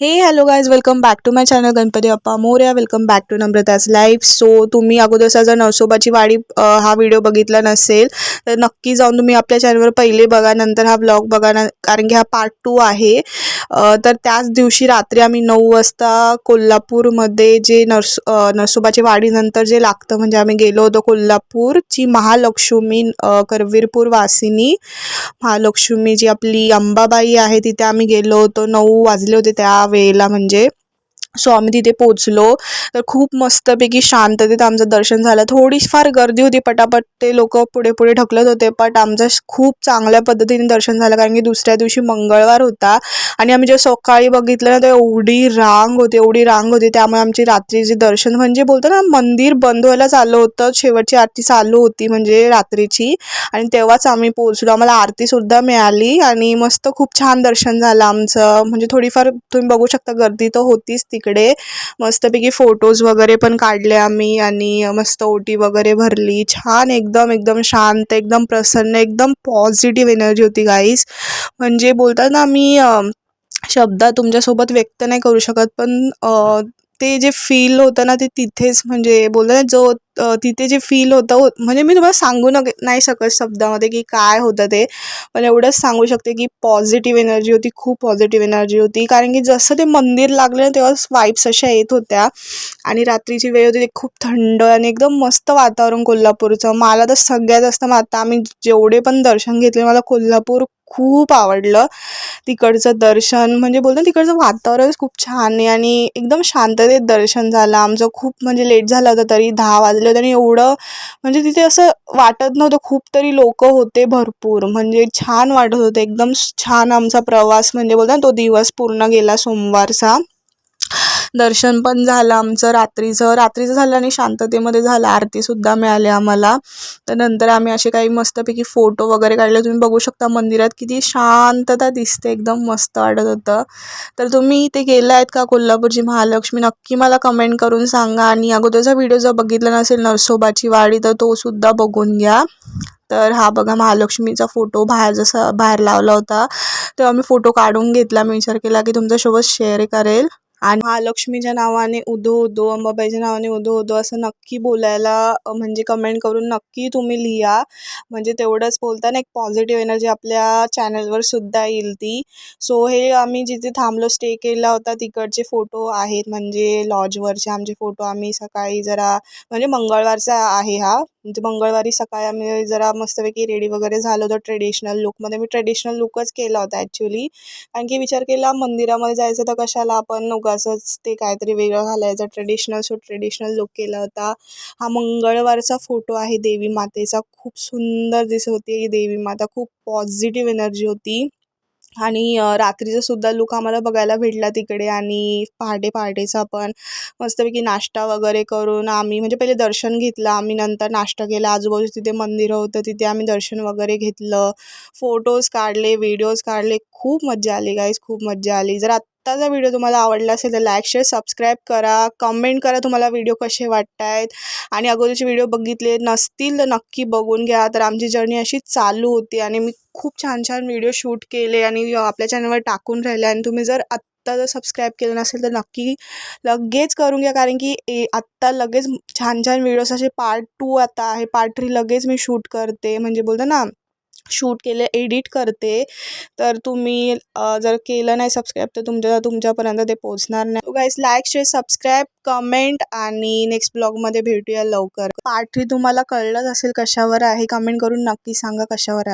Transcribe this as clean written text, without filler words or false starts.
हे hello guys, welcome back to my channel Ganpati Bappa Morya. Welcome back to Namrata's life. So तुम्ही अगोदरचा जर नरसोबाची वाडी हा व्हिडिओ बघितला नसेल तर नक्की जाऊन तुम्ही आपल्या चॅनलवर पहिले बघा, नंतर हा ब्लॉग बघा ना, कारण की हा पार्ट 2 आहे. तर त्याच दिवशी रात्री आम्ही 9 वाजता कोल्हापूरमध्ये जे नरसोबाची वाडीनंतर जे लागतं, म्हणजे आम्ही गेलो होतो कोल्हापूरची महालक्ष्मी, करवीरपूर वासिनी महालक्ष्मी जी आपली अंबाबाई आहे तिथे आम्ही गेलो होतो. 9 वाजले होते त्या वेळेला म्हणजे. सो आम्ही तिथे पोचलो तर खूप मस्तपैकी शांततेत आमचं दर्शन झालं. थोडीफार गर्दी होती, पटापट ते लोक पुढे पुढे ढकलत होते, बट आमचं खूप चांगल्या पद्धतीने दर्शन झालं. कारण की दुसऱ्या दिवशी मंगळवार होता आणि आम्ही जेव्हा सकाळी बघितलं ना तर एवढी रांग होती. त्यामुळे आमची रात्रीचे दर्शन म्हणजे बोलतो ना, मंदिर बंद व्हायला चाललं होतं, शेवटची आरती चालू होती म्हणजे रात्रीची, आणि तेव्हाच आम्ही पोहोचलो. आम्हाला आरतीसुद्धा मिळाली आणि मस्त खूप छान दर्शन झालं आमचं. म्हणजे थोडीफार तुम्ही बघू शकता, गर्दी तर होतीच तिकडे. मस्तपैकी फोटोज वगैरे पण काढले आम्ही आणि मस्त ओटी वगैरे भरली. छान, एकदम एकदम शांत, एकदम प्रसन्न, एकदम पॉझिटिव्ह एनर्जी होती गाईज. म्हणजे बोलतात ना, मी शब्दात तुमच्यासोबत व्यक्त नाही करू शकत, पण ते जे फील होतं ना ते तिथेच, म्हणजे बोलतात ना, जो तिथे जे फील होतं म्हणजे मी तुम्हाला सांगू नाही शकत शब्दामध्ये की काय होतं ते, पण एवढंच सांगू शकते की पॉझिटिव्ह एनर्जी होती, खूप पॉझिटिव्ह एनर्जी होती. कारण की जसं ते मंदिर लागलं ना तेव्हाच वाईब्स अशा येत होत्या. आणि रात्रीची वेळ होती, ते खूप थंड आणि एकदम मस्त वातावरण कोल्हापूरचं. मला तर सगळ्यात जास्त, आता आम्ही जेवढे पण दर्शन घेतले, मला कोल्हापूर खूप आवडलं. तिकडचं दर्शन म्हणजे बोलतो तिकडचं वातावरणच खूप छान आहे आणि एकदम शांततेत दर्शन झालं आमचं. खूप म्हणजे लेट झालं होतं, तरी 10 वाजले होते आणि एवढं म्हणजे तिथे असं वाटत नव्हतं, खूप तरी लोक होते भरपूर, म्हणजे छान वाटत होते. एकदम छान आमचा प्रवास म्हणजे बोलतो ना, तो दिवस पूर्ण गेला सोमवारचा. दर्शन पण झालं आमचं रात्रीचं झालं आणि शांततेमध्ये झालं. आरतीसुद्धा मिळाली आम्हाला. तर नंतर आम्ही असे काही मस्तपैकी फोटो वगैरे काढले. तुम्ही बघू शकता मंदिरात किती शांतता दिसते, एकदम मस्त वाटत होतं. तर तुम्ही इथे गेला आहेत का कोल्हापूरची महालक्ष्मी, नक्की मला कमेंट करून सांगा. आणि अगोदरचा व्हिडिओ जर बघितला नसेल नरसोबाची वाडी तर तो सुद्धा बघून घ्या. तर हा बघा महालक्ष्मीचा फोटो बाहेर लावला होता, तेव्हा मी फोटो काढून घेतला. मी विचार केला की तुमच्यासोबत शेअर करेल. आणि महालक्ष्मीच्या नावाने उदो उदो, अंबाबाईच्या नावाने उदो उदो असं नक्की बोलायला, म्हणजे कमेंट करून नक्की तुम्ही लिहा. म्हणजे तेवढंच बोलताना एक पॉझिटिव्ह एनर्जी आपल्या चॅनलवर सुद्धा येईल ती. सो हे आम्ही जिथे थांबलो, स्टे केला होता, तिकडचे फोटो आहेत, म्हणजे लॉजवरचे आमचे फोटो. आम्ही सकाळी जरा, म्हणजे मंगळवारचा आहे हा, म्हणजे मंगळवारी सकाळी आम्ही जरा मस्तपैकी रेडी वगैरे झालो होतो ट्रेडिशनल लुकमध्ये. मी ट्रेडिशनल लुकच केला होता ॲक्च्युली, कारण की विचार केला मंदिरामध्ये जायचं तर कशाला आपण उगाचच ते काहीतरी वेगळं घालायचं, ट्रेडिशनल लुक केला होता. हा मंगळवारचा फोटो आहे देवी मातेचा. खूप सुंदर दिसत होती ही देवी माता, खूप पॉझिटिव्ह एनर्जी होती. आणि रात्रीचा सुद्धा लुक आम्हाला बघायला भेटला तिकडे. आणि पहाटेचा पण मस्तपैकी नाश्ता वगैरे करून आम्ही, म्हणजे पहिले दर्शन घेतलं आम्ही, नंतर नाश्ता केला. आजूबाजू तिथे मंदिरं होतं, तिथे आम्ही दर्शन वगैरे घेतलं, फोटोज काढले, व्हिडिओज काढले. खूप मजा आली गाईज, खूप मजा आली. जर आत्ताचा व्हिडिओ तुम्हाला आवडला असेल तर लाईक, शेअर, सबस्क्राईब करा, कमेंट करा तुम्हाला व्हिडिओ कसे वाटत आहेत. आणि अगोदरचे व्हिडिओ बघितले नसतील तर नक्की बघून घ्या. तर आमची जर्नी अशीच चालू होती आणि मी खूप छान छान व्हिडिओ शूट केले आणि आपल्या चॅनलवर टाकून राहिले. आणि तुम्ही जर आत्ता जर सबस्क्राईब केलं नसेल तर नक्की लगेच करून घ्या, कारण की आत्ता लगेच छान छान व्हिडिओज असे पार्ट 2 आता आहे, पार्ट 3 लगेच मी शूट करते, म्हणजे बोलतो ना, शूट केले, एडिट करते. तर तुम्ही जर केलं नाही सबस्क्राईब तर तुमच्यापर्यंत ते पोहोचणार नाही. Guys, like, share, subscribe, comment, आणि नेक्स्ट ब्लॉगमध्ये भेटूया लवकर. पार्ट 3 तुम्हाला कळलंच असेल कशावर आहे, कमेंट करून नक्की सांगा कशावर आहे.